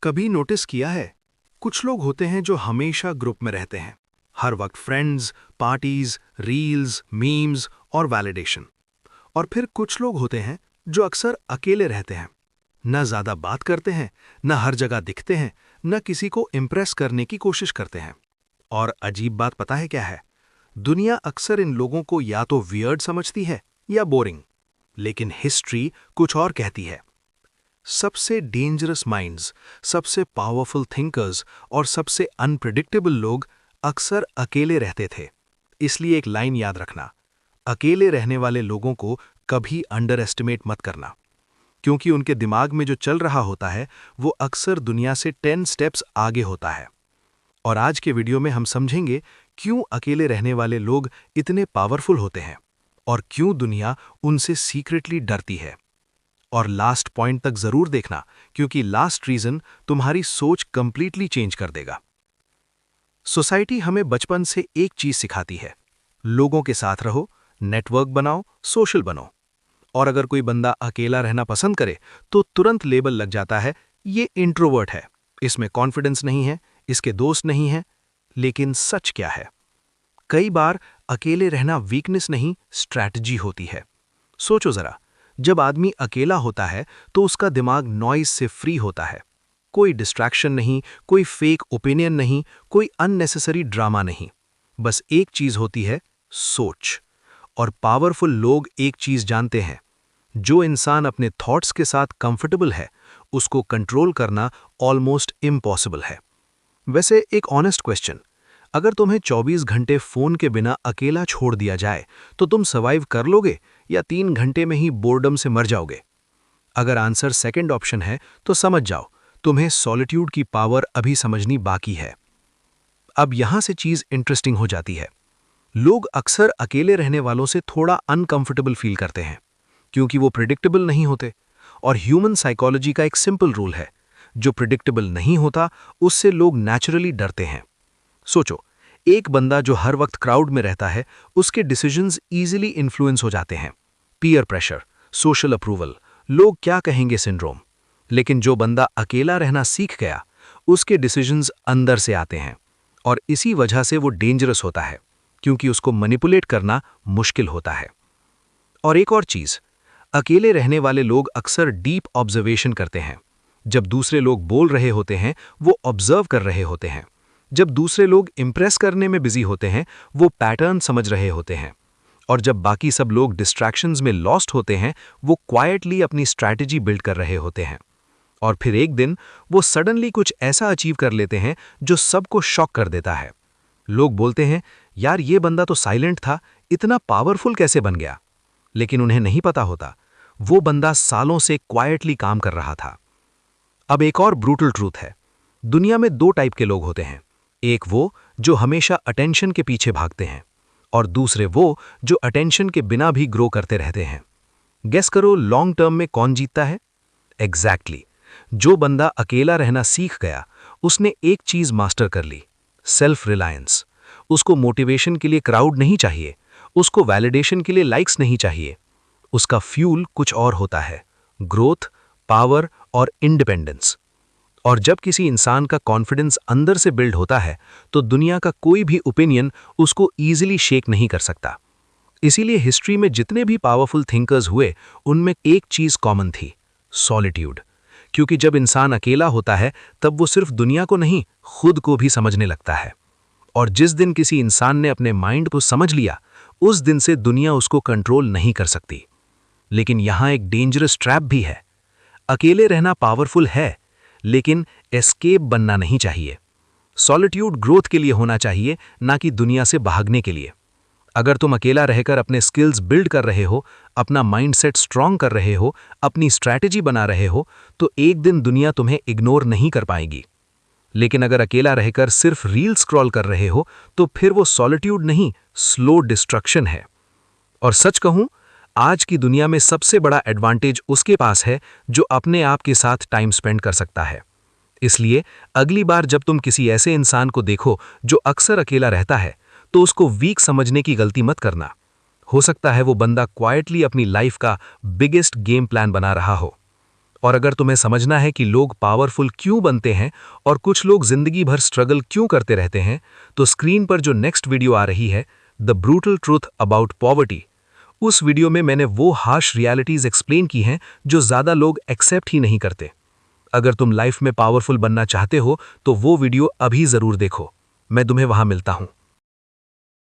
कभी नोटिस किया है? कुछ लोग होते हैं जो हमेशा ग्रुप में रहते हैं, हर वक्त फ्रेंड्स, पार्टीज, रील्स, मीम्स और वैलिडेशन। और फिर कुछ लोग होते हैं जो अक्सर अकेले रहते हैं, न ज्यादा बात करते हैं, न हर जगह दिखते हैं, न किसी को इम्प्रेस करने की कोशिश करते हैं। और अजीब बात पता है क्या है? दुनिया अक्सर इन लोगों को या तो वियर्ड समझती है या बोरिंग, लेकिन हिस्ट्री कुछ और कहती है। सबसे डेंजरस माइंड्स, सबसे पावरफुल थिंकर्स और सबसे अनप्रिडिक्टेबल लोग अक्सर अकेले रहते थे। इसलिए एक लाइन याद रखना, अकेले रहने वाले लोगों को कभी अंडर एस्टिमेट मत करना, क्योंकि उनके दिमाग में जो चल रहा होता है वो अक्सर दुनिया से 10 स्टेप्स आगे होता है। और आज के वीडियो में हम समझेंगे क्यों अकेले रहने वाले लोग इतने पावरफुल होते हैं और क्यों दुनिया उनसे सीक्रेटली डरती है। और लास्ट पॉइंट तक जरूर देखना, क्योंकि लास्ट रीजन तुम्हारी सोच कंप्लीटली चेंज कर देगा। सोसाइटी हमें बचपन से एक चीज सिखाती है, लोगों के साथ रहो, नेटवर्क बनाओ, सोशल बनो। और अगर कोई बंदा अकेला रहना पसंद करे तो तुरंत लेबल लग जाता है, ये इंट्रोवर्ट है, इसमें कॉन्फिडेंस नहीं है, इसके दोस्त नहीं है। लेकिन सच क्या है? कई बार अकेले रहना वीकनेस नहीं, स्ट्रैटेजी होती है। सोचो जरा, जब आदमी अकेला होता है तो उसका दिमाग नॉइज से फ्री होता है। कोई डिस्ट्रैक्शन नहीं, कोई फेक ओपिनियन नहीं, कोई अननेसेसरी ड्रामा नहीं। बस एक चीज होती है, सोच। और पावरफुल लोग एक चीज जानते हैं, जो इंसान अपने थॉट्स के साथ कंफर्टेबल है उसको कंट्रोल करना ऑलमोस्ट इम्पॉसिबल है। वैसे एक ऑनेस्ट क्वेश्चन, अगर तुम्हें 24 घंटे फोन के बिना अकेला छोड़ दिया जाए तो तुम सर्वाइव कर लोगे या 3 घंटे में ही बोर्डम से मर जाओगे? अगर आंसर सेकंड ऑप्शन है तो समझ जाओ, तुम्हें सॉलिट्यूड की पावर अभी समझनी बाकी है। अब यहां से चीज इंटरेस्टिंग हो जाती है। लोग अक्सर अकेले रहने वालों से थोड़ा अनकंफर्टेबल फील करते हैं, क्योंकि वो प्रिडिक्टेबल नहीं होते। और ह्यूमन साइकोलॉजी का एक सिंपल रूल है, जो प्रिडिक्टेबल नहीं होता उससे लोग नेचुरली डरते हैं। सोचो, एक बंदा जो हर वक्त क्राउड में रहता है, उसके डिसीजंस इजीली इन्फ्लुएंस हो जाते हैं। पीयर प्रेशर, सोशल अप्रूवल, लोग क्या कहेंगे सिंड्रोम। लेकिन जो बंदा अकेला रहना सीख गया, उसके डिसीजंस अंदर से आते हैं। और इसी वजह से वो डेंजरस होता है, क्योंकि उसको मैनिपुलेट करना मुश्किल होता है। और एक और चीज, अकेले रहने वाले लोग अक्सर डीप ऑब्जर्वेशन करते हैं। जब दूसरे लोग बोल रहे होते हैं वो ऑब्जर्व कर रहे होते हैं। जब दूसरे लोग इंप्रेस करने में बिजी होते हैं वो पैटर्न समझ रहे होते हैं। और जब बाकी सब लोग डिस्ट्रैक्शंस में लॉस्ट होते हैं वो क्वाइटली अपनी स्ट्रैटेजी बिल्ड कर रहे होते हैं। और फिर एक दिन वो सडनली कुछ ऐसा अचीव कर लेते हैं जो सबको शॉक कर देता है। लोग बोलते हैं, यार ये बंदा तो साइलेंट था, इतना पावरफुल कैसे बन गया? लेकिन उन्हें नहीं पता होता, वो बंदा सालों से क्वाइटली काम कर रहा था। अब एक और ब्रूटल ट्रूथ है, दुनिया में 2 टाइप के लोग होते हैं। एक वो जो हमेशा अटेंशन के पीछे भागते हैं, और दूसरे वो जो अटेंशन के बिना भी ग्रो करते रहते हैं। गेस करो लॉन्ग टर्म में कौन जीतता है? एग्जैक्टली, जो बंदा अकेला रहना सीख गया, उसने एक चीज मास्टर कर ली, सेल्फ रिलायंस। उसको मोटिवेशन के लिए क्राउड नहीं चाहिए, उसको वैलिडेशन के लिए लाइक्स नहीं चाहिए। उसका फ्यूल कुछ और होता है, ग्रोथ, पावर और इंडिपेंडेंस। और जब किसी इंसान का कॉन्फिडेंस अंदर से बिल्ड होता है तो दुनिया का कोई भी ओपिनियन उसको ईजिली शेक नहीं कर सकता। इसीलिए हिस्ट्री में जितने भी पावरफुल थिंकर्स हुए उनमें एक चीज कॉमन थी, सॉलिट्यूड। क्योंकि जब इंसान अकेला होता है तब वो सिर्फ दुनिया को नहीं, खुद को भी समझने लगता है। और जिस दिन किसी इंसान ने अपने माइंड को समझ लिया, उस दिन से दुनिया उसको कंट्रोल नहीं कर सकती। लेकिन यहां एक डेंजरस ट्रैप भी है। अकेले रहना पावरफुल है, लेकिन एस्केप बनना नहीं चाहिए। सॉलिट्यूड ग्रोथ के लिए होना चाहिए, ना कि दुनिया से भागने के लिए। अगर तुम अकेला रहकर अपने स्किल्स बिल्ड कर रहे हो, अपना माइंडसेट स्ट्रांग कर रहे हो, अपनी स्ट्रैटेजी बना रहे हो, तो एक दिन दुनिया तुम्हें इग्नोर नहीं कर पाएगी। लेकिन अगर अकेला रहकर सिर्फ रील स्क्रॉल कर रहे हो तो फिर वो सॉलिट्यूड नहीं, स्लो डिस्ट्रक्शन है। और सच कहूं, आज की दुनिया में सबसे बड़ा एडवांटेज उसके पास है जो अपने आप के साथ टाइम स्पेंड कर सकता है। इसलिए अगली बार जब तुम किसी ऐसे इंसान को देखो जो अक्सर अकेला रहता है, तो उसको वीक समझने की गलती मत करना। हो सकता है वो बंदा क्वाइटली अपनी लाइफ का बिगेस्ट गेम प्लान बना रहा हो। और अगर तुम्हें समझना है कि लोग पावरफुल क्यों बनते हैं और कुछ लोग जिंदगी भर स्ट्रगल क्यों करते रहते हैं, तो स्क्रीन पर जो नेक्स्ट वीडियो आ रही है, the brutal truth about poverty, उस वीडियो में मैंने वो हार्श रियलिटीज एक्सप्लेन की हैं जो ज़्यादा लोग एक्सेप्ट ही नहीं करते। अगर तुम लाइफ में पावरफुल बनना चाहते हो तो वो वीडियो अभी ज़रूर देखो। मैं तुम्हें वहां मिलता हूं।